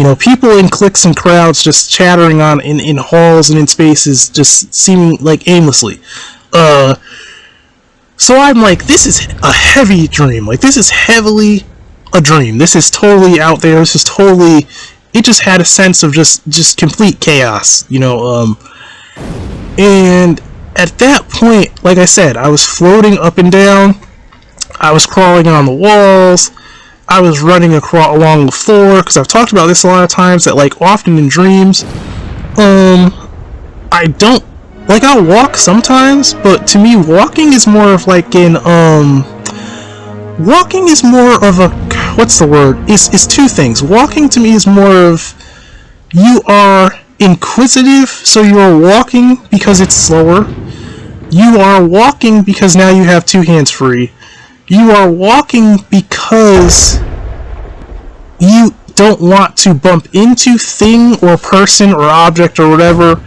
You know, people in cliques and crowds just chattering on in halls and in spaces, just seeming like aimlessly. So I'm like, this is a heavy dream. Like, this is heavily a dream. This is totally out there. This is totally... It just had a sense of just complete chaos, you know. And at that point, like I said, I was floating up and down. I was crawling on the walls. I was running along the floor, because I've talked about this a lot of times, that, like, often in dreams, I don't... Like, I'll walk sometimes, but to me, walking is more of, like, walking is more of a... What's the word? It's two things. Walking, to me, is more of... You are inquisitive, so you are walking because it's slower. You are walking because now you have two hands free. You are walking because you don't want to bump into thing or person or object or whatever.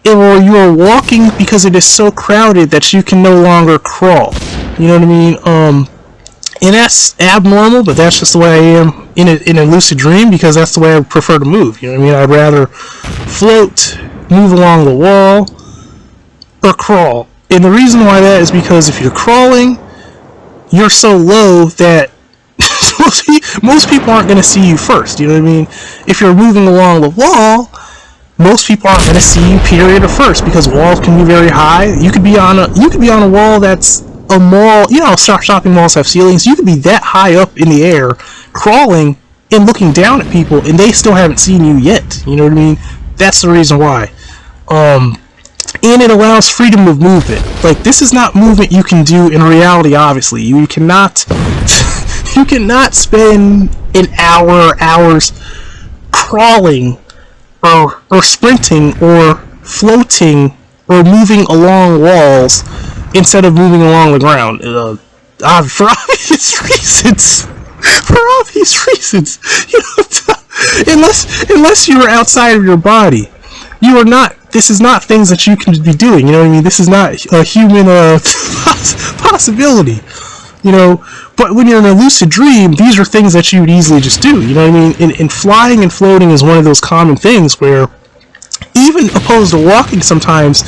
Or you are walking because it is so crowded that you can no longer crawl. You know what I mean? And that's abnormal, but that's just the way I am in a lucid dream, because that's the way I prefer to move. You know what I mean? I'd rather float, move along the wall, or crawl. And the reason why that is because if you're crawling, you're so low that most people aren't going to see you first. You know what I mean? If you're moving along the wall, most people aren't going to see you, period, or first, because walls can be very high. You could be on a wall that's a mall. You know, shopping malls have ceilings. You could be that high up in the air, crawling and looking down at people, and they still haven't seen you yet. You know what I mean? That's the reason why. And it allows freedom of movement. Like, this is not movement you can do in reality, obviously. You cannot you cannot spend hours crawling or sprinting or floating or moving along walls instead of moving along the ground. For obvious reasons. For obvious reasons. You know, unless you are outside of your body. You are not. This is not things that you can be doing. You know what I mean? This is not a human possibility. You know, but when you're in a lucid dream, these are things that you would easily just do. You know what I mean? And flying and floating is one of those common things where, even opposed to walking, sometimes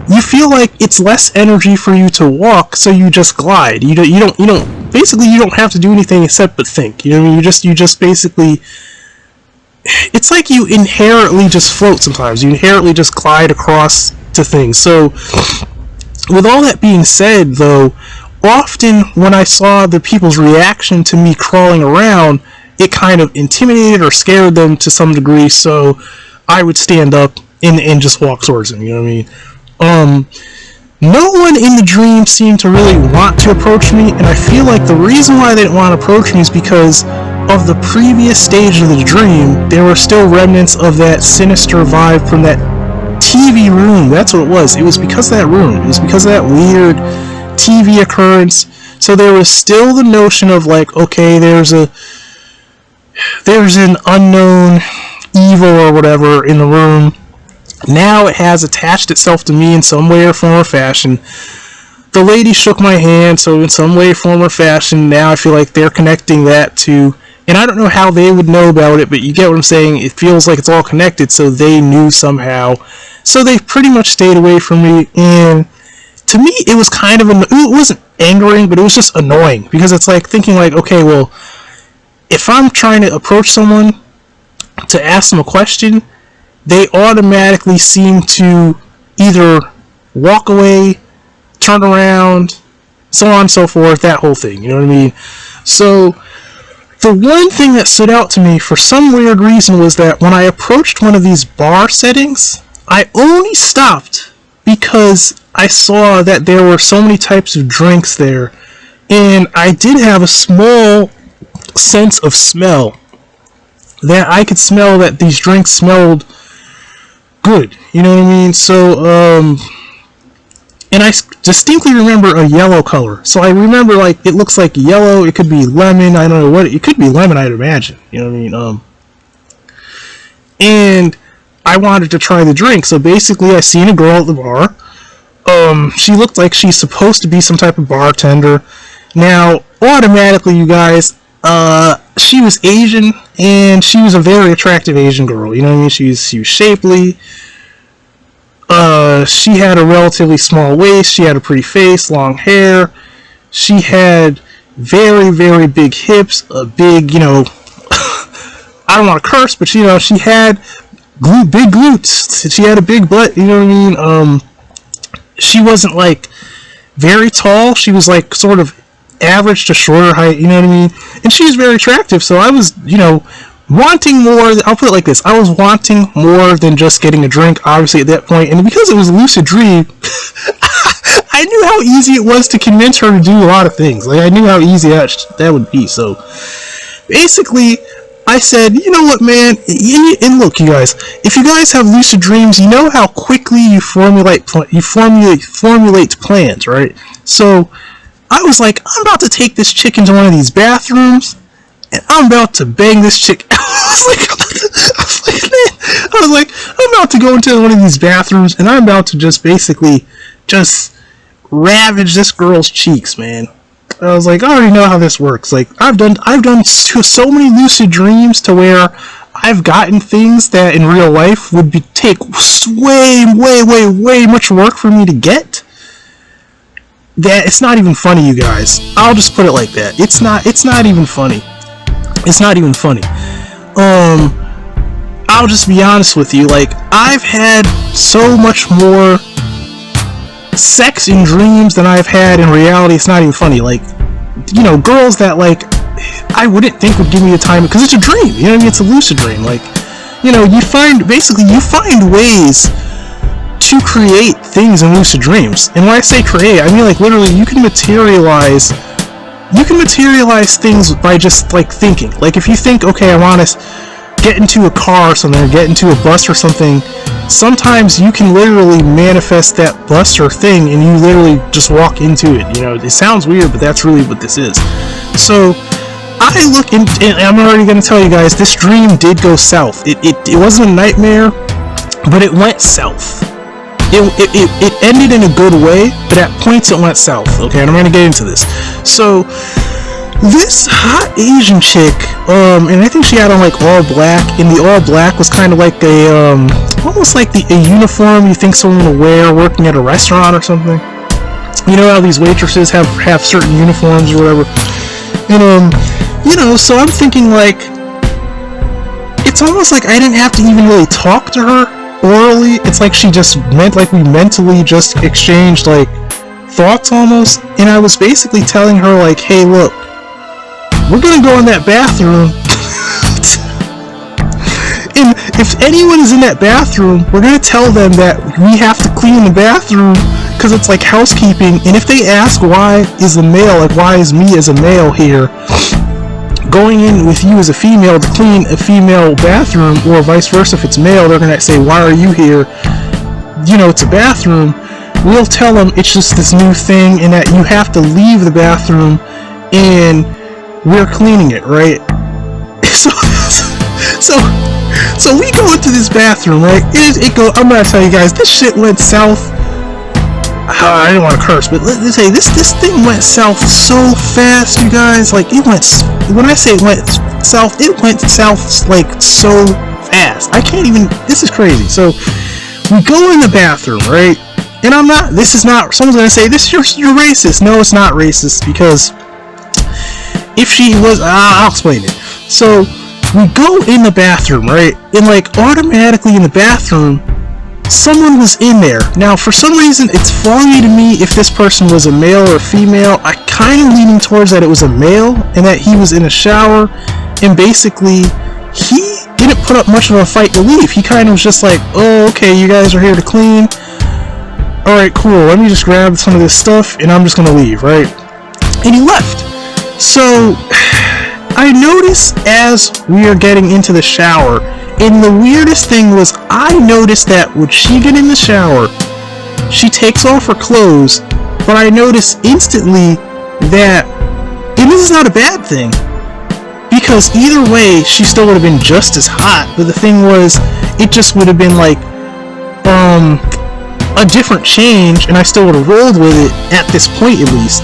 you feel like it's less energy for you to walk, so you just glide. You don't. Basically, you don't have to do anything except but think. You know what I mean? You just basically. It's like you inherently just float sometimes. You inherently just glide across to things. So, with all that being said, though, often when I saw the people's reaction to me crawling around, it kind of intimidated or scared them to some degree, so I would stand up and just walk towards them, you know what I mean? No one in the dream seemed to really want to approach me, and I feel like the reason why they didn't want to approach me is because of the previous stage of the dream. There were still remnants of that sinister vibe from that TV room. That's what it was. It was because of that room. It was because of that weird TV occurrence. So there was still the notion of, like, okay, there's an unknown evil or whatever in the room. Now it has attached itself to me in some way or form or fashion. The lady shook my hand, so in some way, form, or fashion, now I feel like they're connecting that to... And I don't know how they would know about it, but you get what I'm saying. It feels like it's all connected, so they knew somehow. So they pretty much stayed away from me, and to me, it was kind of... It wasn't angering, but it was just annoying, because it's like thinking like, okay, well, if I'm trying to approach someone to ask them a question, they automatically seem to either walk away, turn around, so on and so forth, that whole thing, you know what I mean? So, the one thing that stood out to me for some weird reason was that when I approached one of these bar settings, I only stopped because I saw that there were so many types of drinks there, and I did have a small sense of smell, that I could smell that these drinks smelled good, you know what I mean? So, and I distinctly remember a yellow color. So I remember, like, it looks like yellow, it could be lemon, I don't know what, it could be lemon, I'd imagine, you know what I mean? And I wanted to try the drink, so basically I seen a girl at the bar. She looked like she's supposed to be some type of bartender. Now, automatically, you guys, She was Asian, and she was a very attractive Asian girl. You know what I mean? She was shapely. She had a relatively small waist. She had a pretty face, long hair. She had very, very big hips, a big, I don't want to curse, but she had big glutes. She had a big butt. You know what I mean? She wasn't like very tall. She was like sort of average to shorter height. You know what I mean? And she was very attractive. So I was, wanting more. I'll put it like this: I was wanting more than just getting a drink. Obviously, at that point, and because it was a lucid dream, I knew how easy it was to convince her to do a lot of things. Like, I knew how easy that would be. So basically, I said, you know what, man? And look, you guys, if you guys have lucid dreams, you know how quickly you formulate plans, right? So I was like, I'm about to take this chick into one of these bathrooms, and I'm about to bang this chick. I was like, I'm about to go into one of these bathrooms, and I'm about to just basically just ravage this girl's cheeks, man. I was like, I already know how this works. Like, I've done so many lucid dreams to where I've gotten things that in real life would take way much work for me to get. That it's not even funny, you guys. I'll just put it like that. It's not even funny. It's not even funny. I'll just be honest with you. Like, I've had so much more sex in dreams than I've had in reality. It's not even funny. Like, girls that, like, I wouldn't think would give me a time, because it's a dream. You know what I mean? It's a lucid dream. Like, you find ways to create things in lucid dreams. And when I say create, I mean, like, literally, you can materialize things by just, like, thinking. Like, if you think, okay, I want to get into a car or something, or get into a bus or something, sometimes you can literally manifest that bus or thing, and you literally just walk into it. It sounds weird, but that's really what this is. So I look in, and I'm already going to tell you guys, this dream did go south. It wasn't a nightmare, but it went south. It ended in a good way, but at points it went south. Okay, and I'm going to get into this. So this hot Asian chick, and I think she had on like all black, and the all black was kind of like a, almost like a uniform you think someone would wear working at a restaurant or something. You know how these waitresses have certain uniforms or whatever. And, so I'm thinking, like, it's almost like I didn't have to even really talk to her orally. It's like she just we mentally just exchanged, like, thoughts almost. And I was basically telling her, like, hey, look, we're gonna go in that bathroom, and if anyone is in that bathroom, we're gonna tell them that we have to clean the bathroom because it's like housekeeping. And if they ask why is me as a male here going in with you as a female to clean a female bathroom, or vice versa, if it's male, they're gonna say, why are you here? It's a bathroom. We'll tell them it's just this new thing, and that you have to leave the bathroom, and we're cleaning it, right? So we go into this bathroom, right? I'm gonna tell you guys, this shit went south. I didn't want to curse, but let's say this thing went south so fast, you guys. Like, it went. When I say it went south, like so fast. I can't even. This is crazy. So we go in the bathroom, right? And this is not. Someone's gonna say this. You're racist. No, it's not racist, because if she was, I'll explain it. So we go in the bathroom, right? And like automatically in the bathroom, someone was in there. Now, for some reason, it's foggy to me if this person was a male or a female. I kind of leaning towards that it was a male, and that he was in a shower, and basically he didn't put up much of a fight to leave. He kind of was just like, oh, okay, you guys are here to clean. Alright, cool, let me just grab some of this stuff, and I'm just gonna leave, right? And he left. So I noticed as we are getting into the shower, and the weirdest thing was, I noticed that when she get in the shower, she takes off her clothes, but I noticed instantly that, and this is not a bad thing, because either way, she still would have been just as hot, but the thing was, it just would have been like, a different change, and I still would have rolled with it at this point at least.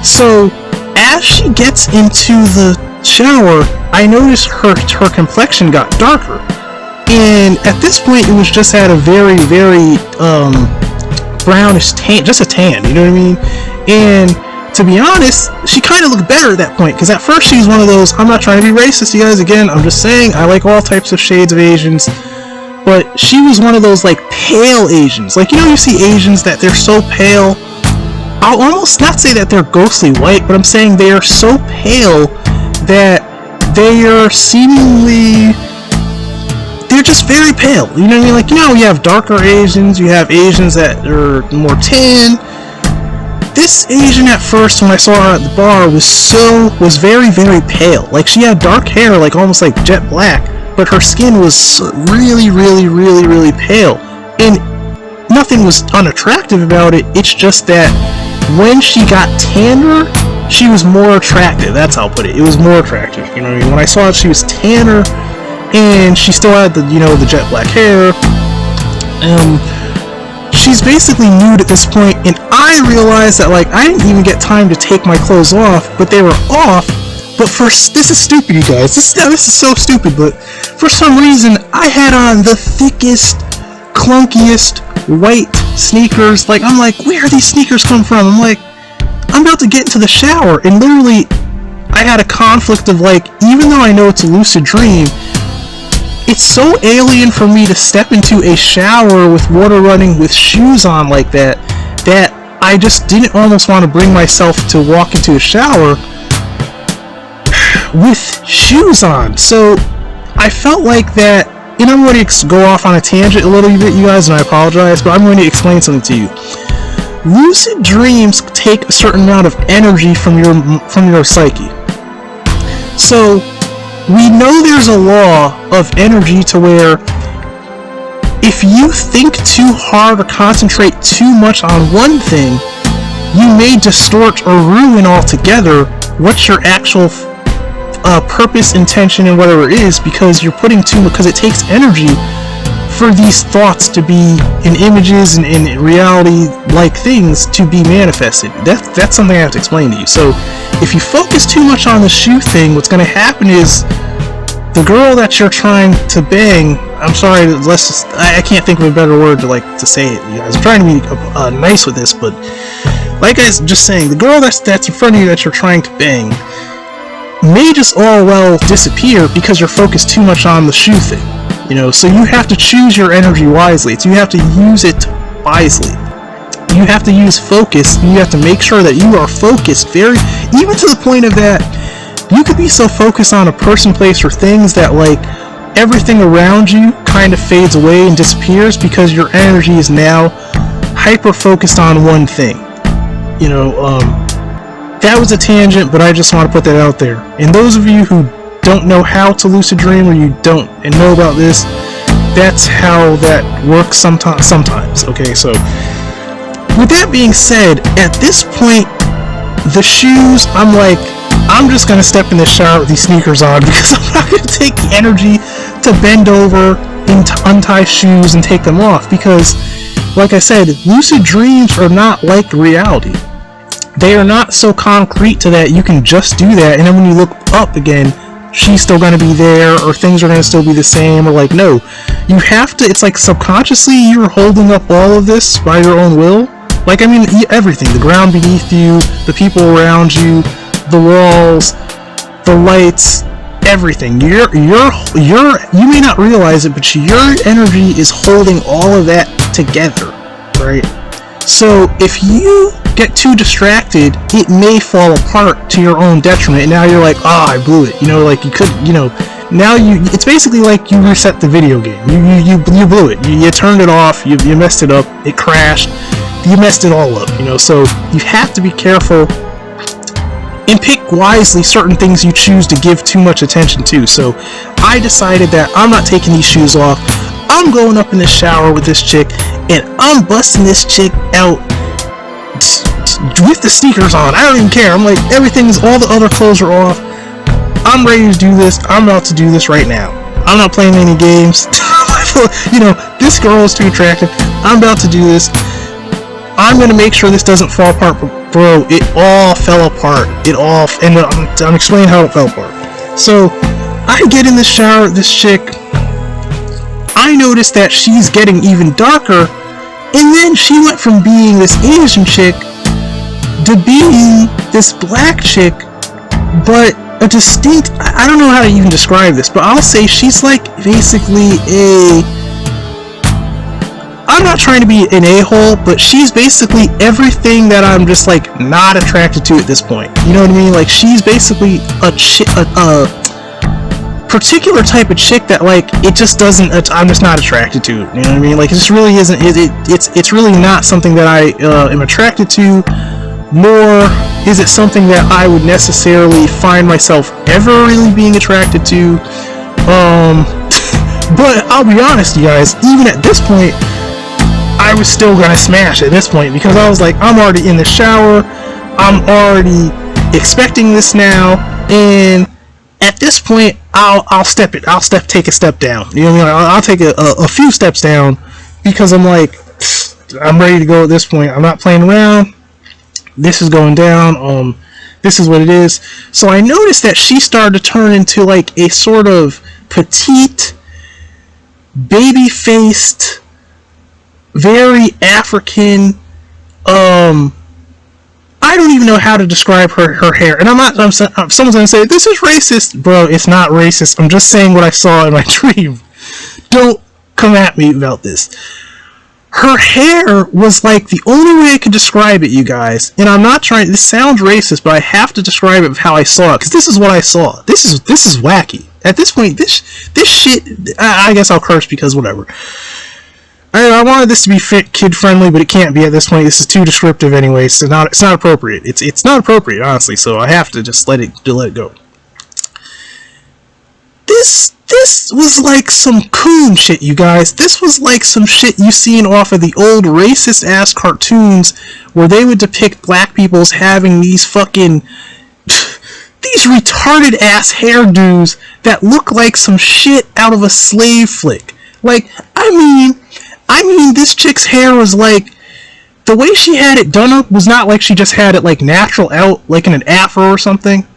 So as she gets into the shower, I noticed her complexion got darker. And at this point, it was just at a very, very brownish tan, just a tan, you know what I mean? And to be honest, she kind of looked better at that point, because at first she's one of those, I'm not trying to be racist, you guys, again, I'm just saying, I like all types of shades of Asians, but she was one of those, like, pale Asians. Like, you know, you see Asians that they're so pale, I'll almost not say that they're ghostly white, but I'm saying they are so pale that they are seemingly, they're just very pale, you know what I mean? Like, you know, you have darker Asians, you have Asians that are more tan. This Asian at first, when I saw her at the bar, was very, very pale. Like, she had dark hair, like almost like jet black, but her skin was really, really, really, really pale. And nothing was unattractive about it, it's just that when she got tanner, she was more attractive. That's how I'll put it. It was more attractive, you know what I mean? When I saw it, she was tanner, and she still had the, you know, the jet black hair. She's basically nude at this point, and I realized that, like, I didn't even get time to take my clothes off, but they were off. But this is stupid, you guys. This is so stupid, but for some reason, I had on the thickest, clunkiest white sneakers. Like, I'm like, where are these sneakers come from? I'm like, I'm about to get into the shower, and literally, I had a conflict of, like, even though I know it's a lucid dream, it's so alien for me to step into a shower with water running with shoes on like that, that I just didn't almost want to bring myself to walk into a shower with shoes on. So I felt like that, and I'm going to go off on a tangent a little bit, you guys, and I apologize, but I'm going to explain something to you. Lucid dreams take a certain amount of energy from your psyche. So we know there's a law of energy to where if you think too hard or concentrate too much on one thing, you may distort or ruin altogether what your actual purpose, intention, and whatever it is, because you're putting too much, because it takes energy for these thoughts to be in images and in reality like things to be manifested. That's something I have to explain to you. So if you focus too much on the shoe thing, what's going to happen is the girl that you're trying to bang, I'm sorry, I can't think of a better word to say it, you guys. I'm trying to be nice with this, but like I was just saying, the girl that's in front of you that you're trying to bang may just all well disappear because you're focused too much on the shoe thing. You know, so you have to choose your energy wisely. So you have to use it wisely. You have to use focus. You have to make sure that you are focused even to the point of that you could be so focused on a person, place, or things that, like, everything around you kind of fades away and disappears because your energy is now hyper focused on one thing. You know, that was a tangent, but I just want to put that out there. And those of you who don't know how to lucid dream, or you don't and know about this, that's how that works sometimes. Okay, so with that being said, at this point, the shoes, I'm just gonna step in the shower with these sneakers on, because I'm not gonna take the energy to bend over and untie shoes and take them off, because like I said, lucid dreams are not like reality. They are not so concrete to that you can just do that and then when you look up again, she's still going to be there, or things are going to still be the same, or like, no. You have to, it's like subconsciously you're holding up all of this by your own will. Like, I mean, everything, the ground beneath you, the people around you, the walls, the lights, everything. You may not realize it, but your energy is holding all of that together, right? So if you get too distracted, it may fall apart to your own detriment, and now you're like, I blew it, you know, like you could, you know, now it's basically like you reset the video game, you blew it, you turned it off, you messed it up, it crashed, you messed it all up, you know. So you have to be careful and pick wisely certain things you choose to give too much attention to. So I decided that I'm not taking these shoes off, I'm going up in the shower with this chick, and I'm busting this chick out with the sneakers on. I don't even care. I'm like, all the other clothes are off. I'm ready to do this. I'm about to do this right now. I'm not playing any games. You know, this girl is too attractive. I'm about to do this. I'm going to make sure this doesn't fall apart. Bro, it all fell apart. And I'm explaining how it fell apart. So I get in the shower with this chick. I notice that she's getting even darker, and then she went from being this Asian chick to being this black chick, but a distinct, I don't know how to even describe this, but I'll say she's like basically I'm not trying to be an a-hole, but she's basically everything that I'm just like not attracted to at this point. You know what I mean? Like, she's basically a particular type of chick that, like, it just doesn't, I'm just not attracted to. You know what I mean? Like, it just really isn't, it's really not something that I am attracted to, nor is it something that I would necessarily find myself ever really being attracted to. But I'll be honest, you guys, even at this point, I was still gonna smash at this point, because I was like, I'm already in the shower, I'm already expecting this now, and at this point, I'll take a step down. You know what I mean? I'll take a few steps down, because I'm like, I'm ready to go at this point. I'm not playing around. This is going down. This is what it is. So I noticed that she started to turn into like a sort of petite, baby-faced, very African, I don't even know how to describe her hair. And someone's gonna say, this is racist. Bro, it's not racist. I'm just saying what I saw in my dream. Don't come at me about this. Her hair was like, the only way I could describe it, you guys, and I'm not trying, this sounds racist, but I have to describe it of how I saw it, because this is what I saw. This is wacky. At this point, this shit, I guess I'll curse because whatever. I wanted this to be kid friendly, but it can't be at this point. This is too descriptive anyway. So it's not appropriate. It's not appropriate, honestly. So I have to just let it go. This was like some coon shit, you guys. This was like some shit you seen off of the old racist ass cartoons where they would depict black people as having these fucking these retarded ass hairdos that look like some shit out of a slave flick. Like, I mean, this chick's hair was like, the way she had it done up was not like she just had it like natural out, like in an afro or something,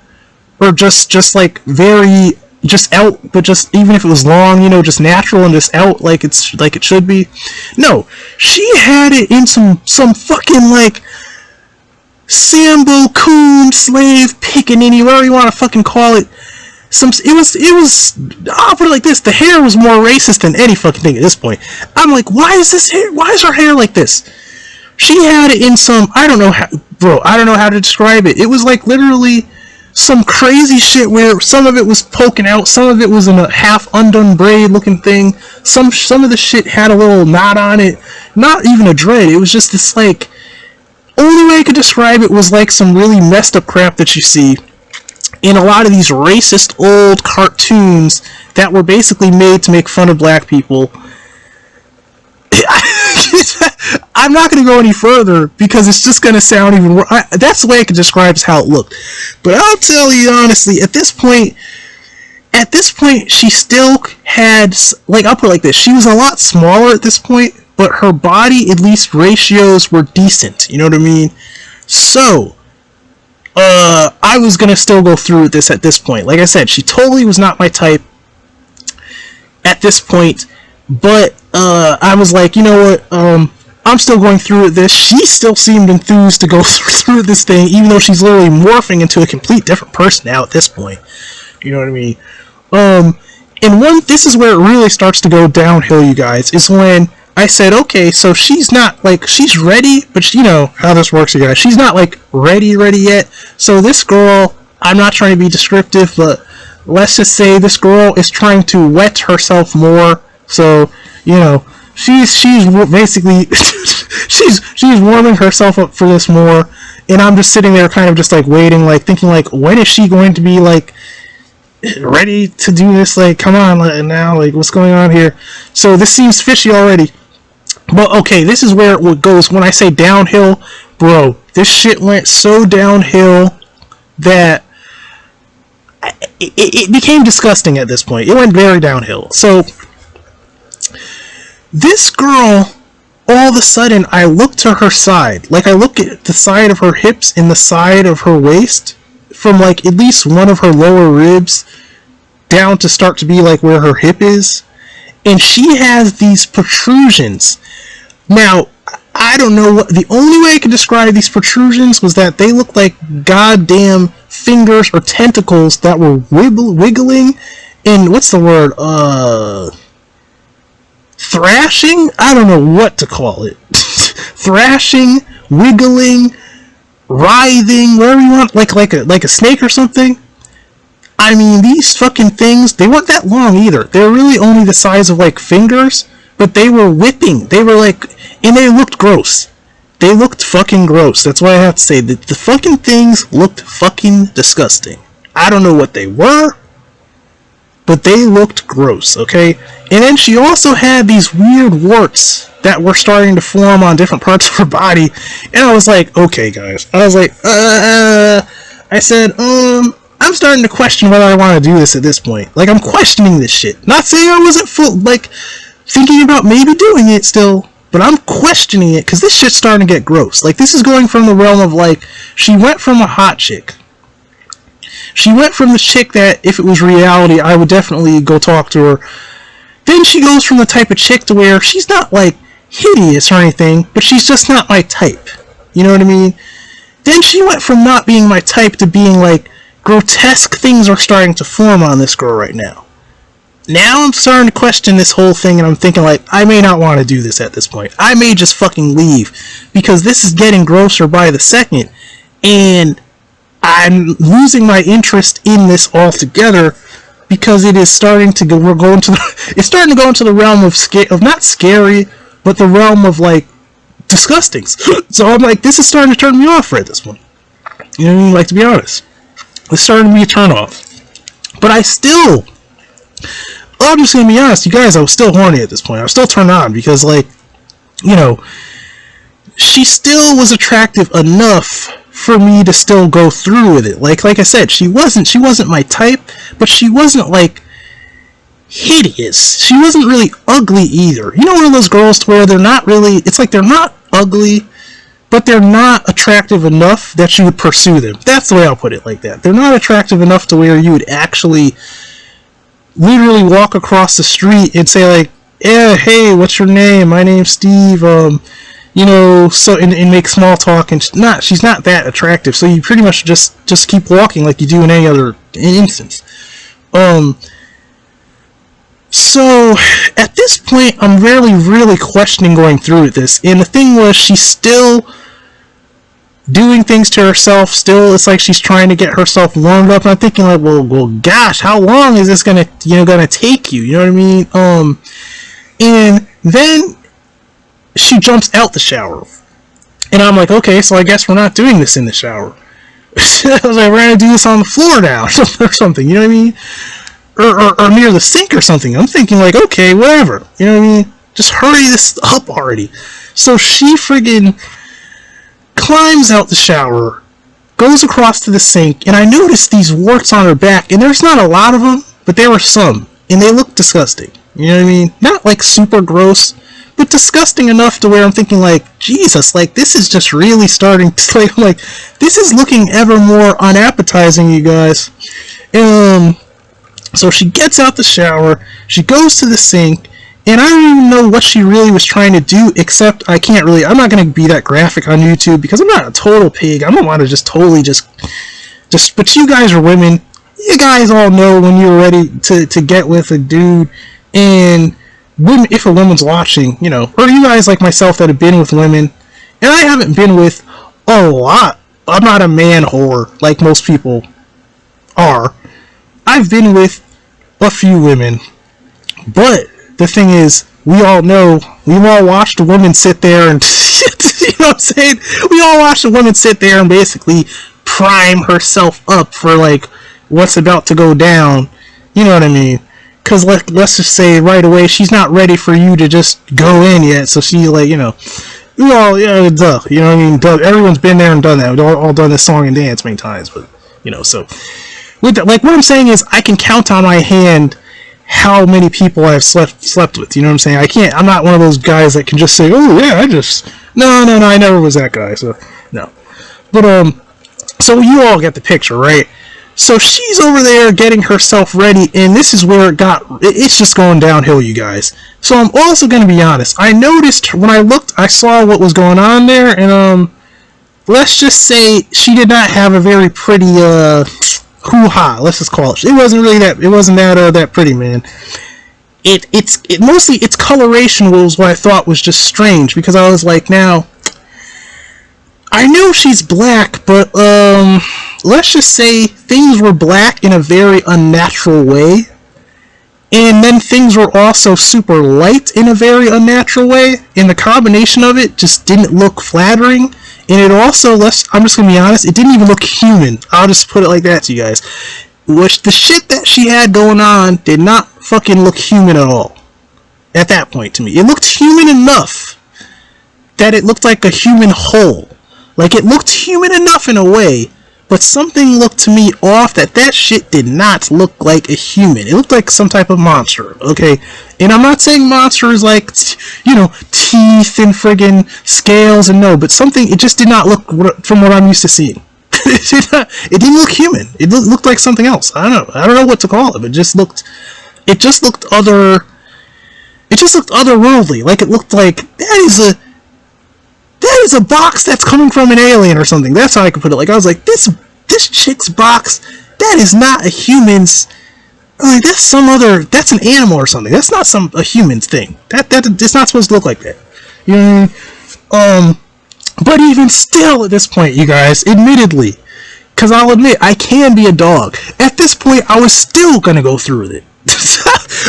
or just like very just out, but just even if it was long, you know, just natural and just out like it should be. No, she had it in some fucking like Sambo coon slave pickaninny, whatever you want to fucking call it. I'll put it like this, the hair was more racist than any fucking thing at this point. I'm like, why is her hair like this? She had it in some, I don't know how to describe it. It was like literally some crazy shit where some of it was poking out, some of it was in a half undone braid looking thing, some of the shit had a little knot on it, not even a dread, it was just this like, only way I could describe it was like some really messed up crap that you see in a lot of these racist old cartoons that were basically made to make fun of black people. I'm not going to go any further because it's just going to sound even worse. That's the way I can describe how it looked. But I'll tell you honestly, at this point, she still had, like, I'll put it like this, she was a lot smaller at this point, but her body, at least ratios were decent, you know what I mean? So, I was gonna still go through with this at this point. Like I said, she totally was not my type at this point, but I was like, you know what, I'm still going through with this. She still seemed enthused to go through this thing, even though she's literally morphing into a complete different person now at this point. You know what I mean? This is where it really starts to go downhill, you guys, is when I said, okay, so she's not, like, she's ready, but you know how this works, you guys. She's not, like, ready yet. So this girl, I'm not trying to be descriptive, but let's just say this girl is trying to wet herself more. So, you know, she's basically, she's warming herself up for this more. And I'm just sitting there kind of just, like, waiting, like, thinking, like, when is she going to be, like, ready to do this? Like, come on, now, like, what's going on here? So this seems fishy already. But okay, this is where it goes. When I say downhill, bro, this shit went so downhill that it became disgusting at this point. It went very downhill. So this girl, all of a sudden, I look to her side. Like, I look at the side of her hips and the side of her waist, from like at least one of her lower ribs down to start to be like where her hip is, and she has these protrusions. Now, I don't know what, the only way I can describe these protrusions was that they looked like goddamn fingers or tentacles that were wiggling, and what's the word, thrashing? I don't know what to call it. Thrashing, wiggling, writhing, whatever you want, like a snake or something. I mean, these fucking things, they weren't that long either. They were really only the size of like fingers, but they were whipping. They were like, and they looked gross. They looked fucking gross. That's why I have to say that the fucking things looked fucking disgusting. I don't know what they were, but they looked gross, okay? And then she also had these weird warts that were starting to form on different parts of her body. And I was like, okay, guys. I was like, I said, I'm starting to question whether I want to do this at this point. Like, I'm questioning this shit. Not saying I wasn't thinking about maybe doing it still, but I'm questioning it because this shit's starting to get gross. Like, this is going from the realm of, like, she went from a hot chick. She went from the chick that, if it was reality, I would definitely go talk to her. Then she goes from the type of chick to where she's not, like, hideous or anything, but she's just not my type. You know what I mean? Then she went from not being my type to being, like, grotesque things are starting to form on this girl right now. Now I'm starting to question this whole thing, and I'm thinking, like, I may not want to do this at this point. I may just fucking leave, because this is getting grosser by the second, and I'm losing my interest in this altogether, because it is starting to go, it's starting to go into the realm of not scary, but the realm of, like, disgusting. So I'm like, this is starting to turn me off right at this point. You know what I mean? Like, to be honest. It's starting to be a turn off. But I'm just gonna be honest, you guys, I was still horny at this point. I was still turned on because, like, you know, she still was attractive enough for me to still go through with it. Like I said, she wasn't my type, but she wasn't, like, hideous. She wasn't really ugly either. You know, one of those girls to where they're not really, it's like they're not ugly, but they're not attractive enough that you would pursue them. That's the way I'll put it, like that. They're not attractive enough to where you would actually literally walk across the street and say, like, yeah, hey, what's your name? My name's Steve, you know, so, and make small talk, and she's not that attractive, so you pretty much just keep walking like you do in any other instance. So, at this point, I'm really questioning going through with this, and the thing was, she's still doing things to herself, still, it's like she's trying to get herself warmed up, and I'm thinking, like, well, gosh, how long is this gonna take you, you know what I mean? And then, she jumps out the shower, and I'm like, okay, so I guess we're not doing this in the shower. I was like, we're gonna do this on the floor now, or something, you know what I mean? Or near the sink or something. I'm thinking, like, okay, whatever. You know what I mean? Just hurry this up already. So she friggin' climbs out the shower, goes across to the sink, and I noticed these warts on her back, and there's not a lot of them, but there were some, and they look disgusting. You know what I mean? Not, like, super gross, but disgusting enough to where I'm thinking, like, Jesus, like, this is just really starting to, like, this is looking ever more unappetizing, you guys. So she gets out the shower, she goes to the sink, and I don't even know what she really was trying to do, except I'm not going to be that graphic on YouTube, because I'm not a total pig. I don't want to just totally but you guys are women. You guys all know when you're ready to get with a dude, and women, if a woman's watching, you know, or you guys like myself that have been with women, and I haven't been with a lot. I'm not a man whore like most people are. I've been with a few women, but the thing is, we all know, we've all watched a woman sit there and, you know what I'm saying? We all watched a woman sit there and basically prime herself up for, like, what's about to go down. You know what I mean? Because let's just say right away, she's not ready for you to just go in yet, so she, like, you know, we all, yeah, duh, you know what I mean? Duh, everyone's been there and done that. We've all done this song and dance many times, but, you know, so with that, like, what I'm saying is, I can count on my hand how many people I've slept with. You know what I'm saying? I'm not one of those guys that can just say, oh yeah, no, I never was that guy. So no, but so you all get the picture, right? So she's over there getting herself ready, and this is where it's just going downhill, you guys. So I'm also going to be honest. I noticed when I looked, I saw what was going on there, and let's just say she did not have a very pretty hoo-ha. Let's just call it. It wasn't really that. It wasn't that pretty, man. It mostly its coloration was what I thought was just strange, because I was like, now I know she's black, but let's just say things were black in a very unnatural way, and then things were also super light in a very unnatural way, and the combination of it just didn't look flattering. And it also, I'm just gonna be honest, it didn't even look human. I'll just put it like that to you guys. Which the shit that she had going on did not fucking look human at all. At that point, to me, it looked human enough that it looked like a human whole. Like, it looked human enough in a way, but something looked to me off that shit did not look like a human. It looked like some type of monster, okay? And I'm not saying monster is like, you know, teeth and friggin' scales, and no, but something, it just did not look from what I'm used to seeing. It didn't look human. It looked like something else. I don't know what to call it, but it just looked otherworldly. Like, it looked like, that is a box that's coming from an alien or something. That's how I could put it. Like, I was like, this chick's box, that is not a human's. Like, that's an animal or something. That's not a human's thing. It's not supposed to look like that. You know what I mean? But even still, at this point, you guys, admittedly, because I'll admit, I can be a dog. At this point, I was still gonna go through with it.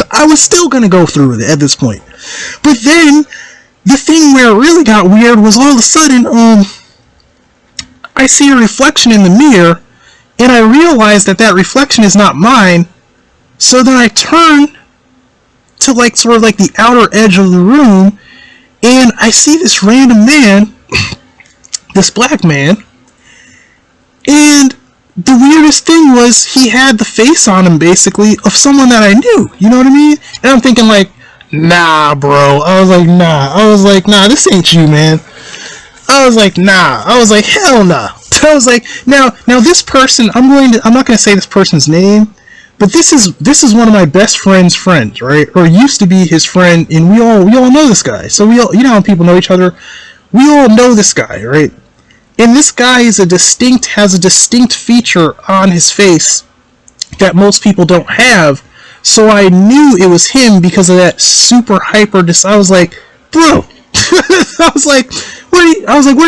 I was still gonna go through with it at this point. But then, the thing where it really got weird was all of a sudden, I see a reflection in the mirror, and I realize that reflection is not mine. So then I turn to, like, sort of like the outer edge of the room, and I see this random man, this black man, and the weirdest thing was he had the face on him, basically, of someone that I knew. You know what I mean? And I'm thinking, like, nah, bro. I was like, nah, this ain't you, man. I was like, nah. I was like, hell nah. I was like, now this person, I'm not gonna say this person's name, but this is one of my best friend's friends, right? Or used to be his friend, and we all know this guy. So we all, you know how people know each other. We all know this guy, right? And this guy has a distinct feature on his face that most people don't have. So I knew it was him because of that super hyper. I was like, bro. I was like, what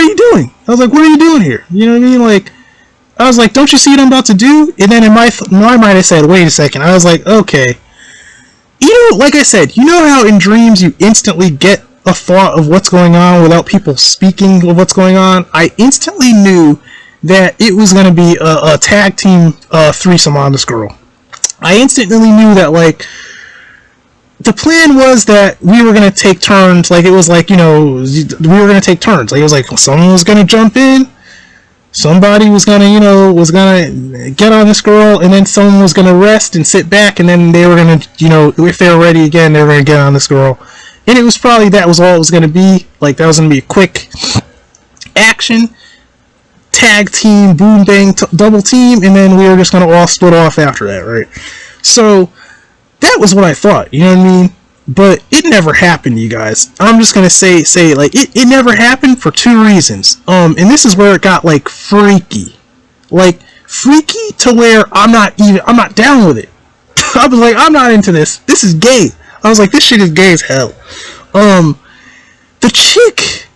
are you doing? I was like, what are you doing here? You know what I mean? Like, I was like, don't you see what I'm about to do? And then in my mind, I said, wait a second. I was like, okay. You know, like I said, you know how in dreams you instantly get a thought of what's going on without people speaking of what's going on? I instantly knew that it was going to be a tag team threesome on this girl. I instantly knew that, like, the plan was that we were going to take turns. Like, it was like, you know, we were going to take turns. Like, it was like someone was going to jump in, somebody was going to, you know, get on this girl, and then someone was going to rest and sit back, and then they were going to, you know, if they were ready again, they were going to get on this girl. And it was probably, that was all it was going to be. Like, that was going to be a quick action, tag team, boom, bang, double team, and then we were just going to all split off after that, right? So, that was what I thought, you know what I mean? But it never happened, you guys. I'm just gonna say like, it never happened for two reasons. And this is where it got, like, freaky. Like, freaky to where I'm not down with it. I was like, I'm not into this. This is gay. I was like, this shit is gay as hell. The chick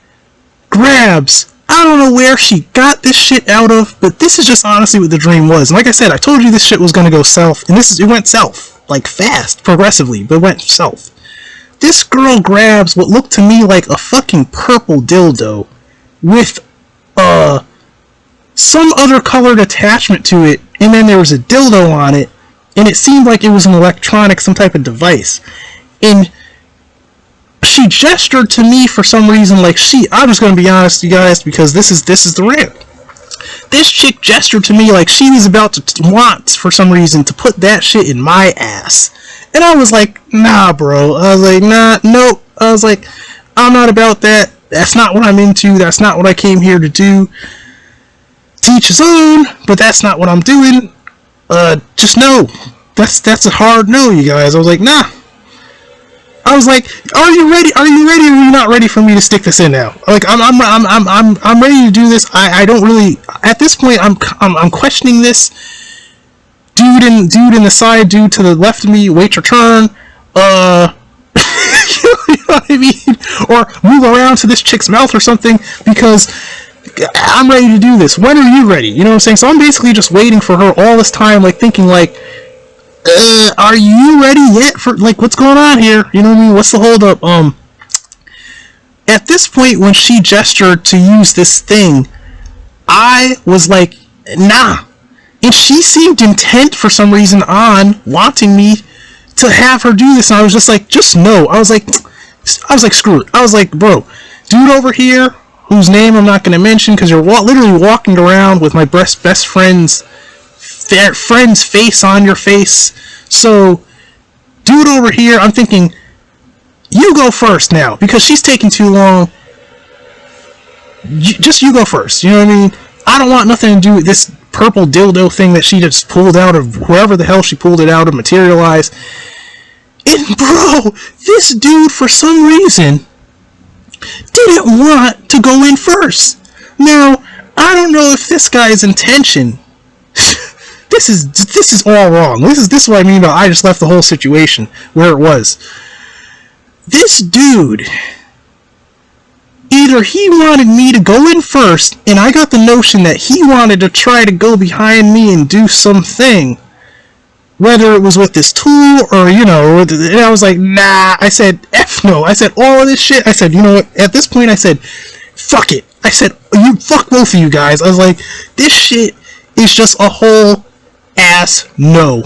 grabs, I don't know where she got this shit out of, but this is just honestly what the dream was. And like I said, I told you this shit was gonna go south, and it went south. Like, fast, progressively, but went south. This girl grabs what looked to me like a fucking purple dildo with some other colored attachment to it, and then there was a dildo on it, and it seemed like it was an electronic, some type of device. And she gestured to me for some reason, like, I'm just gonna be honest, you guys, because this is the rant. This chick gestured to me like she was about to want, for some reason, to put that shit in my ass. And I was like, nah, bro. I was like, nah, nope. I was like, I'm not about that. That's not what I'm into. That's not what I came here to do. To each his own, but that's not what I'm doing. just no. That's a hard no, you guys. I was like, nah. I was like, are you ready? Are you ready? Or are you not ready for me to stick this in now? Like, I'm ready to do this. I don't really, at this point, I'm questioning this. Dude in the side, dude to the left of me, wait your turn. You know what I mean? Or move around to this chick's mouth or something, because I'm ready to do this. When are you ready? You know what I'm saying? So I'm basically just waiting for her all this time, like thinking like, are you ready yet for, like, what's going on here? You know what I mean? What's the hold up? At this point, when she gestured to use this thing, I was like, nah. And she seemed intent for some reason on wanting me to have her do this, and I was just like, just no. I was like, screw it. I was like, bro, dude over here, whose name I'm not going to mention, because you're literally walking around with my best friend's face on your face. So, dude over here, I'm thinking, you go first now, because she's taking too long. Just you go first. You know what I mean? I don't want nothing to do with this purple dildo thing that she just pulled out of wherever the hell she pulled it out of, materialized. And bro, this dude for some reason didn't want to go in first. Now, I don't know if this guy's intention. This is all wrong. This is what I mean by I just left the whole situation where it was. This dude, either he wanted me to go in first, and I got the notion that he wanted to try to go behind me and do something, whether it was with this tool or, you know, and I was like, nah. I said, F no. I said, all of this shit. I said, you know what, at this point, I said, fuck it. I said, you fuck both of you guys. I was like, this shit is just a whole ass no.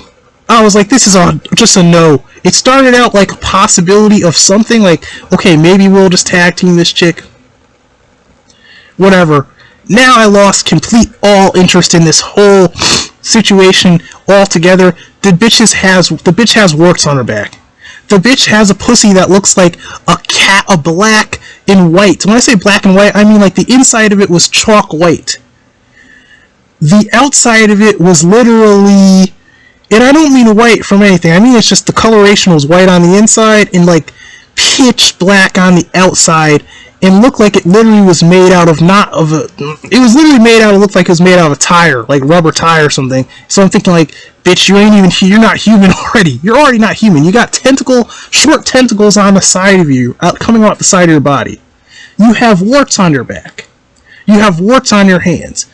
I was like, this is just a no. It started out like a possibility of something, like, okay, maybe we'll just tag team this chick. Whatever. Now I lost complete all interest in this whole situation altogether. The bitch has warts on her back. The bitch has a pussy that looks like a black and white. When I say black and white, I mean like the inside of it was chalk white. The outside of it was literally, and I don't mean white from anything, I mean it's just the coloration was white on the inside and like pitch black on the outside, and looked like it literally was made out of it was literally made out of, looked like it was made out of a tire, like rubber tire or something. So I'm thinking like, bitch, you're not human already. You're already not human. You got short tentacles on the side of you, coming out the side of your body. You have warts on your back. You have warts on your hands.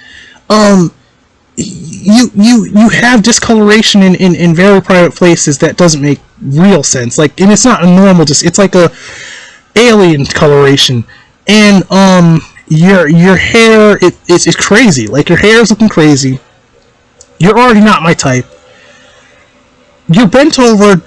You have discoloration in very private places that doesn't make real sense. Like, and it's not a normal, it's like a alien coloration. And your hair, it's crazy. Like, your hair is looking crazy. You're already not my type. You're bent over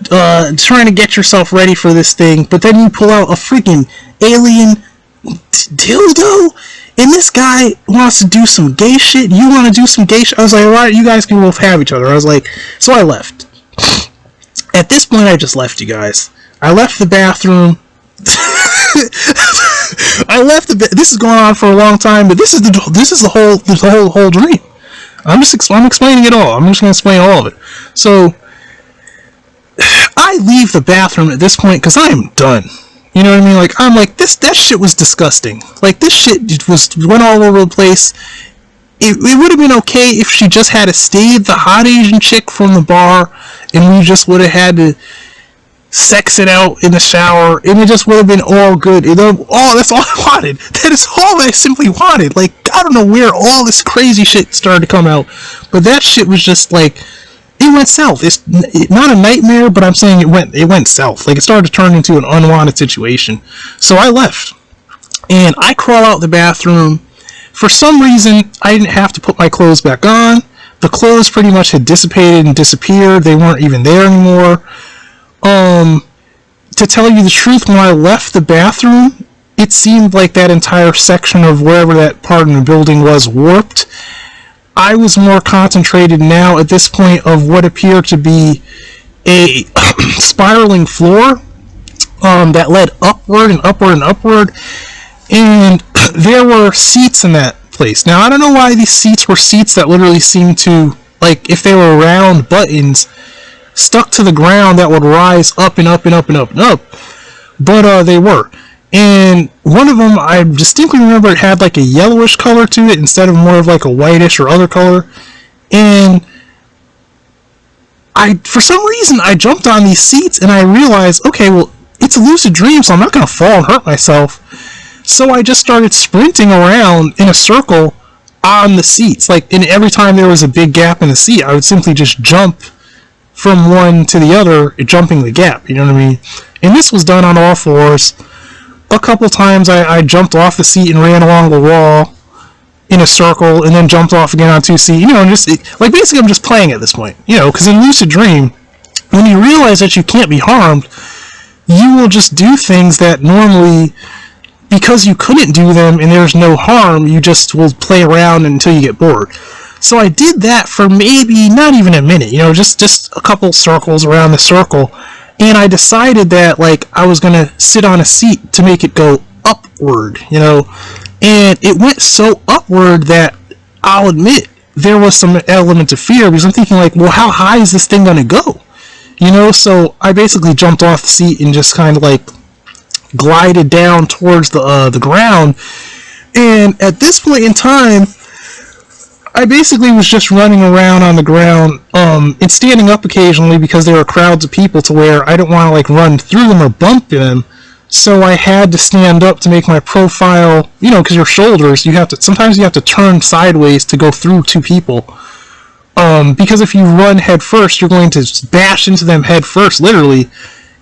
trying to get yourself ready for this thing, but then you pull out a freaking alien dildo, and this guy wants to do some gay shit. You want to do some gay shit? I was like, alright, you guys can both have each other. I was like, so I left. At this point, I just left, you guys. I left the bathroom. This is going on for a long time, but this is the whole dream. I'm explaining it all. I'm just going to explain all of it. So I leave the bathroom at this point because I am done. You know what I mean? Like, I'm like, that shit was disgusting. Like, this shit went all over the place. It would have been okay if she just had stayed the hot Asian chick from the bar, and we just would have had to sex it out in the shower, and it just would have been all good. That's all I wanted. That is all I simply wanted. Like, I don't know where all this crazy shit started to come out, but that shit was just like, it went south. It's not a nightmare, but I'm saying it went south. Like, it started to turn into an unwanted situation. So I left, and I crawl out the bathroom. For some reason, I didn't have to put my clothes back on. The clothes pretty much had dissipated and disappeared. They weren't even there anymore. To tell you the truth, when I left the bathroom, it seemed like that entire section of wherever that part of the building was warped. I was more concentrated now at this point of what appeared to be a spiraling floor that led upward and upward and upward, and there were seats in that place. Now, I don't know why these seats were seats that literally seemed to like if they were round buttons stuck to the ground that would rise up and up and up and up and up. But they were. And one of them, I distinctly remember it had like a yellowish color to it instead of more of like a whitish or other color. And for some reason, I jumped on these seats and I realized, okay, well, it's a lucid dream, so I'm not going to fall and hurt myself. So I just started sprinting around in a circle on the seats. Like, and every time there was a big gap in the seat, I would simply just jump from one to the other, jumping the gap, you know what I mean? And this was done on all fours. A couple times I jumped off the seat and ran along the wall in a circle, and then jumped off again on two seats, you know, and just, like, basically I'm just playing at this point, you know, because in lucid dream, when you realize that you can't be harmed, you will just do things that normally, because you couldn't do them and there's no harm, you just will play around until you get bored. So I did that for maybe not even a minute, you know, just a couple circles around the circle, and I decided that, like, I was going to sit on a seat to make it go upward, you know, and it went so upward that I'll admit there was some element of fear, because I'm thinking, like, well, how high is this thing going to go? You know, so I basically jumped off the seat and just kind of, like, glided down towards the ground. And at this point in time, I basically was just running around on the ground and standing up occasionally because there were crowds of people to where I didn't want to, like, run through them or bump them. So I had to stand up to make my profile, you know, because your shoulders, sometimes you have to turn sideways to go through two people. Because if you run head first, you're going to bash into them head first, literally,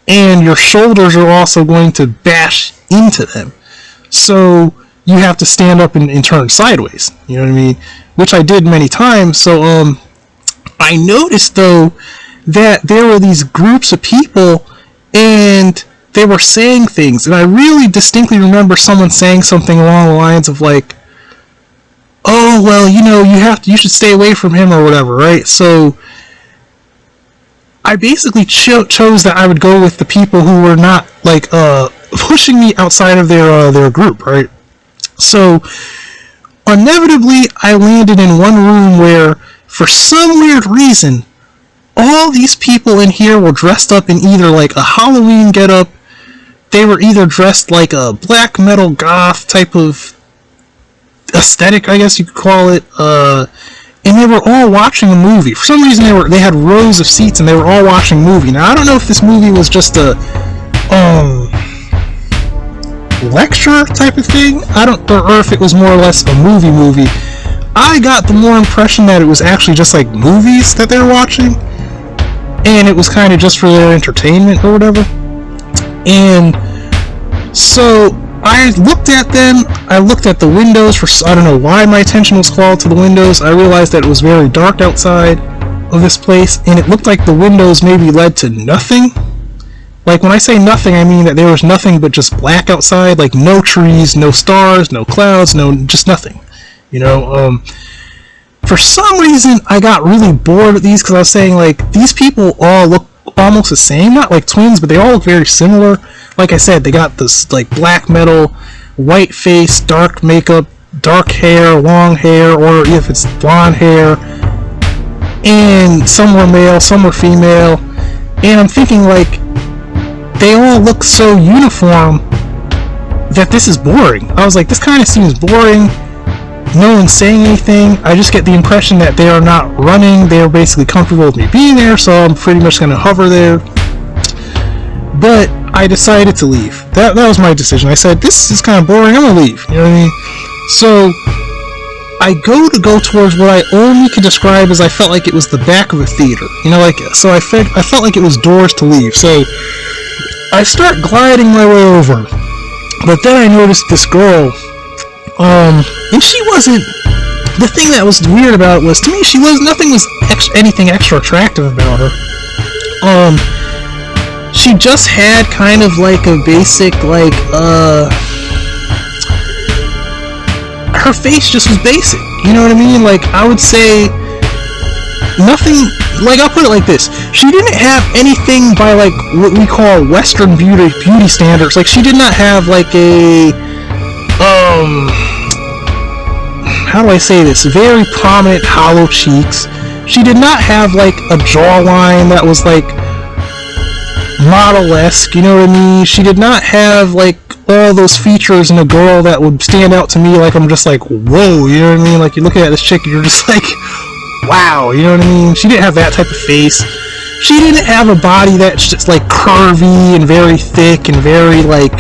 and your shoulders are also going to bash into them. So you have to stand up and turn sideways, you know what I mean? Which I did many times. So I noticed, though, that there were these groups of people, and they were saying things, and I really distinctly remember someone saying something along the lines of, like, oh, well, you know, you should stay away from him or whatever, right? So I basically chose that I would go with the people who were not, like, pushing me outside of their group, right? So inevitably, I landed in one room where, for some weird reason, all these people in here were dressed up in either, like, a Halloween getup. They were either dressed like a black metal goth type of aesthetic, I guess you could call it, and they were all watching a movie. For some reason, they had rows of seats, and they were all watching a movie. Now, I don't know if this movie was just a lecture type of thing, or if it was more or less a movie. I got the more impression that it was actually just like movies that they were watching, and it was kind of just for their entertainment or whatever. And so I looked at them, I looked at the windows, I don't know why my attention was called to the windows. I realized that it was very dark outside of this place, and it looked like the windows maybe led to nothing. Like, when I say nothing, I mean that there was nothing but just black outside, like no trees, no stars, no clouds, just nothing. You know, for some reason, I got really bored with these, because I was saying, like, these people all look almost the same, not like twins, but they all look very similar. Like I said, they got this, like, black metal, white face, dark makeup, dark hair, long hair, or if it's blonde hair, and some were male, some were female, and I'm thinking, like, they all look so uniform that this is boring. I was like, this kind of seems boring. No one's saying anything. I just get the impression that they are not running. They are basically comfortable with me being there, so I'm pretty much going to hover there. But I decided to leave. That was my decision. I said, this is kind of boring. I'm going to leave. You know what I mean? So I go towards what I only could describe as I felt like it was the back of a theater. You know, like, so I felt like it was doors to leave. So I start gliding my way over, but then I noticed this girl, and she wasn't, the thing that was weird about it was, to me, nothing was anything extra attractive about her. She just had kind of like a basic, like, her face just was basic, you know what I mean? Like, I would say, nothing, like, I'll put it like this, she didn't have anything by, like, what we call Western beauty standards. Like, she did not have, like, a, how do I say this, very prominent hollow cheeks, She did not have like a jawline that was like model-esque, you know what I mean? She did not have like all those features in a girl that would stand out to me like I'm just like, whoa, you know what I mean? Like you're looking at this chick and you're just like, wow, you know what I mean? She didn't have that type of face. She didn't have a body that's just like curvy and very thick and very like,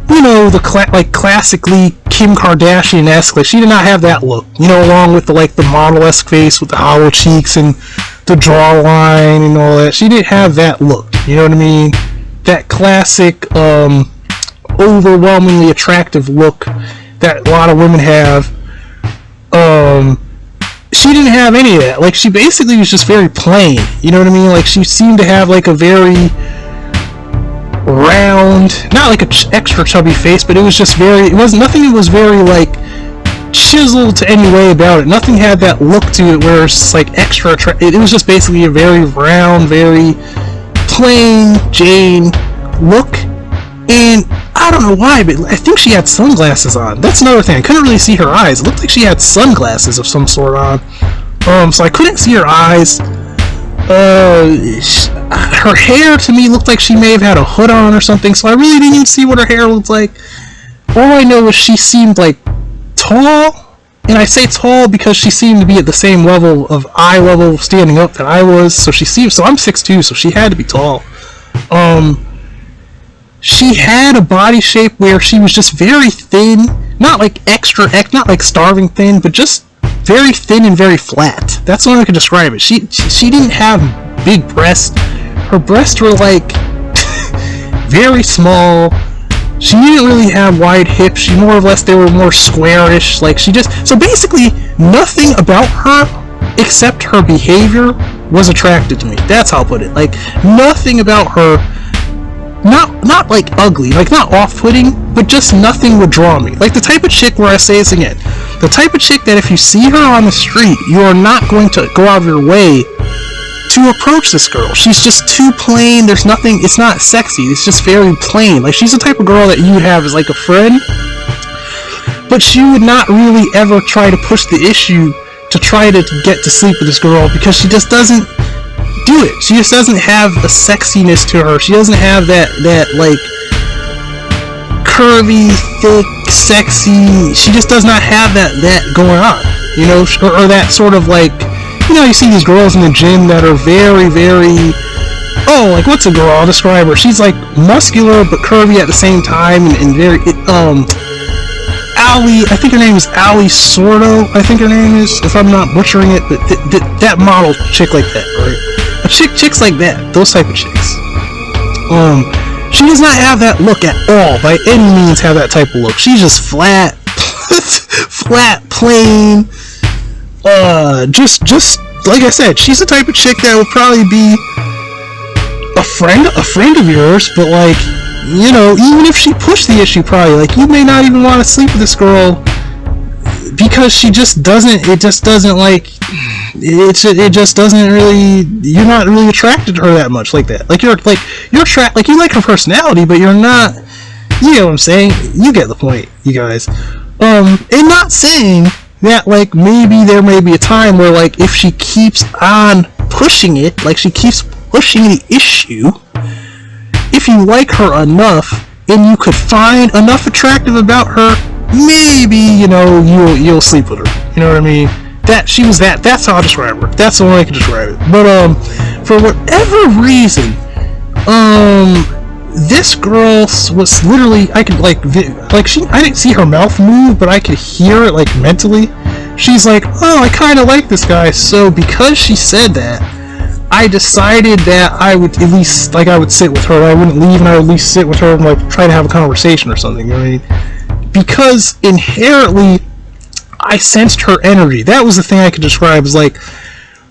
you know, the like classically Kim Kardashian-esque. Like she did not have that look, you know, along with the like the model-esque face with the hollow cheeks and the jawline and all that. She didn't have that look, you know what I mean? That classic, overwhelmingly attractive look that a lot of women have. She didn't have any of that. Like she basically was just very plain, you know what I mean? Like she seemed to have like a very round, not like an extra chubby face, but it was just very, it was nothing that was very like chiseled to any way about it. Nothing had that look to it where it's just like extra, it was just basically a very round, very plain Jane look. And I don't know why, but I think she had sunglasses on. That's another thing. I couldn't really see her eyes. It looked like she had sunglasses of some sort on. So I couldn't see her eyes. Her hair to me looked like she may have had a hood on or something, so I really didn't even see what her hair looked like. All I know is she seemed like tall, and I say tall because she seemed to be at the same level of eye level standing up that I was, so I'm 6'2", so she had to be tall. She had a body shape where she was just very thin, not like not like starving thin, but just very thin and very flat. That's the only way I could describe it. She didn't have big breasts. Her breasts were like very small. She didn't really have wide hips. She more or less, they were more squarish. Like so basically nothing about her except her behavior was attracted to me. That's how I'll put it. Like nothing about her, not like ugly, like not off-putting, but just nothing would draw me. Like the type of chick where I say this again, the type of chick that if you see her on the street, you are not going to go out of your way to approach this girl. She's just too plain. There's nothing, it's not sexy, it's just very plain. Like she's the type of girl that you would have as like a friend, but you would not really ever try to push the issue to try to get to sleep with this girl because she just doesn't do it. She just doesn't have a sexiness to her. She doesn't have that like curvy, thick, sexy. She just does not have that going on, you know, or that sort of like, you know, you see these girls in the gym that are very, very, like what's a girl? I'll describe her. She's like muscular but curvy at the same time, and very Ali, I think her name is Ali Sordo, I think her name is, if I'm not butchering it, but that model chick like that, right? Chicks like that, those type of chicks. She does not have that look at all, by any means have that type of look. She's just flat, flat, plain, just like I said, she's the type of chick that would probably be a friend of yours, but like, you know, even if she pushed the issue, probably, like, you may not even want to sleep with this girl because she just doesn't, it just doesn't really, you're not really attracted to her that much like that. Like, you're attracted, like, you like her personality, but you're not, you know what I'm saying? You get the point, you guys. And not saying that, like, maybe there may be a time where, like, if she keeps on pushing it, like, she keeps pushing the issue, if you like her enough and you could find enough attractive about her, maybe, you know, you'll sleep with her. You know what I mean? That's how I describe her. That's the only way I can describe it. But for whatever reason, this girl was literally, I could I didn't see her mouth move, but I could hear it like mentally. She's like, oh, I kind of like this guy. So because she said that, I decided that I would at least, like, I would sit with her. I wouldn't leave, and I would at least sit with her and, like, try to have a conversation or something, you know what I mean? Because inherently, I sensed her energy. That was the thing I could describe as, like,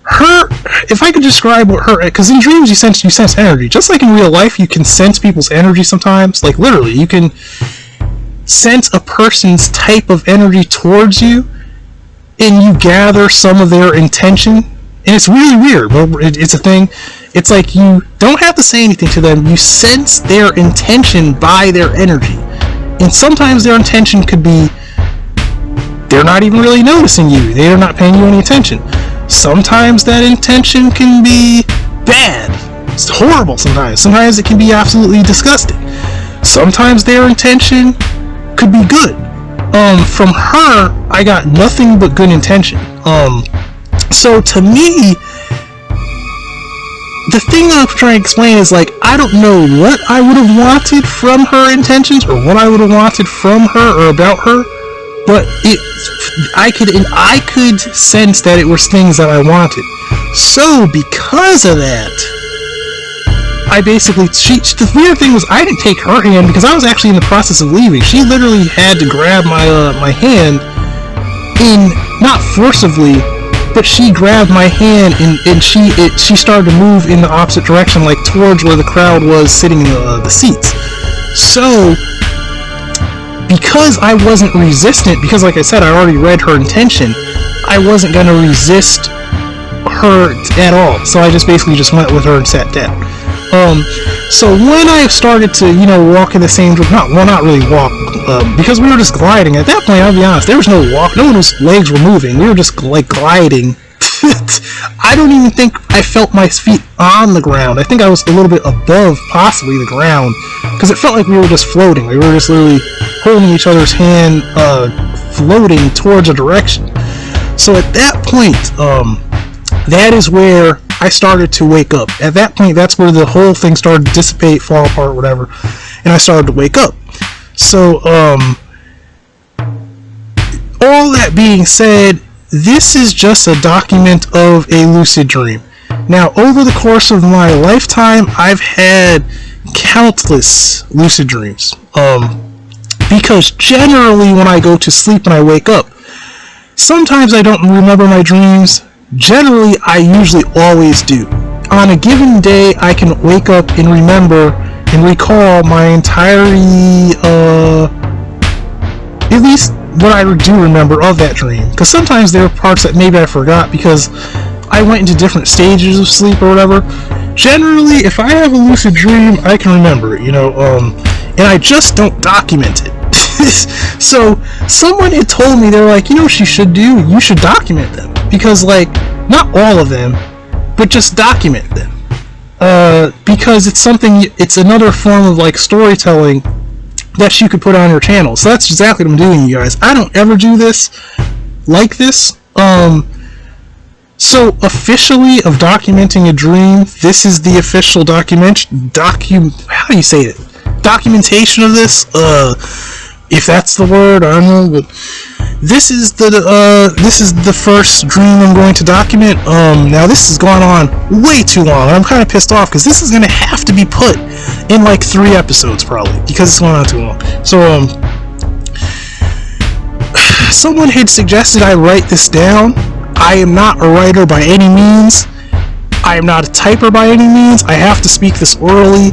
her, if I could describe what her, because in dreams you sense energy. Just like in real life, you can sense people's energy sometimes. Like, literally, you can sense a person's type of energy towards you, and you gather some of their intention. And it's really weird, but it's a thing. It's like you don't have to say anything to them. You sense their intention by their energy. And sometimes their intention could be they're not even really noticing you. They're not paying you any attention. Sometimes that intention can be bad. It's horrible sometimes. Sometimes it can be absolutely disgusting. Sometimes their intention could be good. From her, I got nothing but good intention. So to me, the thing I'm trying to explain is, like, I don't know what I would have wanted from her intentions or what I would have wanted from her or about her, but I could sense that it was things that I wanted. So because of that, I basically, the weird thing was I didn't take her hand because I was actually in the process of leaving. She literally had to grab my hand not forcibly, but she grabbed my hand and she started to move in the opposite direction, like towards where the crowd was sitting in the seats. So because I wasn't resistant, because like I said, I already read her intention, I wasn't going to resist her at all. So I just basically just went with her and sat down. So when I started to, walk in the same direction, not really walk, because we were just gliding. At that point, I'll be honest, there was no walk, no one's legs were moving, we were just, like, gliding. I don't even think I felt my feet on the ground. I think I was a little bit above, possibly, the ground, because it felt like we were just floating. We were just literally holding each other's hand, floating towards a direction. So at that point, that is where I started to wake up. At that point, that's where the whole thing started to dissipate, fall apart, whatever, and I started to wake up. So, all that being said, this is just a document of a lucid dream. Now, over the course of my lifetime, I've had countless lucid dreams. Because generally, when I go to sleep and I wake up, sometimes I don't remember my dreams. Generally, I usually always do. On a given day, I can wake up and remember and recall my entirety, at least what I do remember of that dream. Because sometimes there are parts that maybe I forgot because I went into different stages of sleep or whatever. Generally, if I have a lucid dream, I can remember it, and I just don't document it. So, someone had told me, they're like, what you should do? You should document them. Because, like, not all of them, but just document them. Because it's another form of, like, storytelling that you could put on your channel. So that's exactly what I'm doing, you guys. I don't ever do this like this. So officially of documenting a dream, this is the official how do you say it? Documentation of this? If that's the word, I don't know, but this is the first dream I'm going to document. Now this has gone on way too long, and I'm kind of pissed off because this is going to have to be put in like 3 episodes probably because it's going on too long. So someone had suggested I write this down. I am not a writer by any means. I am not a typer by any means. I have to speak this orally.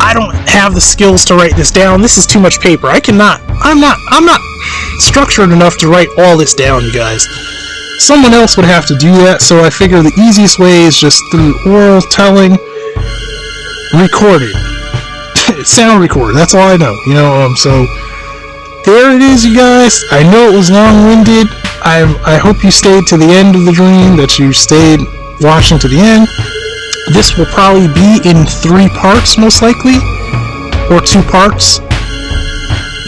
I don't have the skills to write this down. This is too much paper. I'm not structured enough to write all this down, you guys. Someone else would have to do that, so I figure the easiest way is just through oral telling, recording. Sound record, that's all I know, so there it is, you guys. I know it was long-winded. I hope you stayed to the end of the dream, that you stayed watching to the end. This will probably be in 3 parts, most likely, or 2 parts.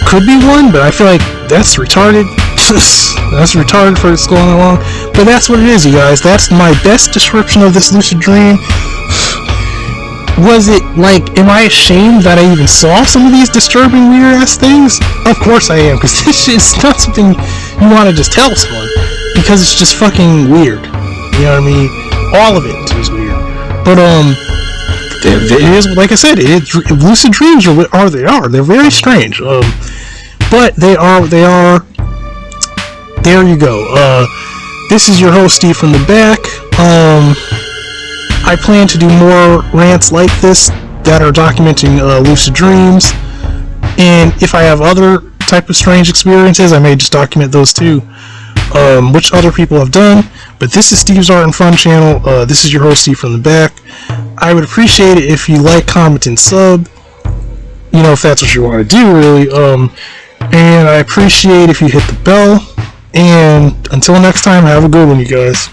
Could be 1, but I feel like that's retarded. That's retarded for it's going along. But that's what it is, you guys. That's my best description of this lucid dream. Was it, like, am I ashamed that I even saw some of these disturbing, weird-ass things? Of course I am, because this shit's not something you want to just tell someone, because it's just fucking weird. You know what I mean? All of it is weird. But, it is, like I said, lucid dreams are they are. They're very strange. But they are, there you go. This is your host, Steve from the back. I plan to do more rants like this that are documenting lucid dreams, and if I have other type of strange experiences, I may just document those too, which other people have done. But this is Steve's Art and Fun channel. This is your host, Steve from the back. I would appreciate it if you like, comment, and sub, if that's what you want to do, really. And I appreciate if you hit the bell, and until next time, have a good one, you guys.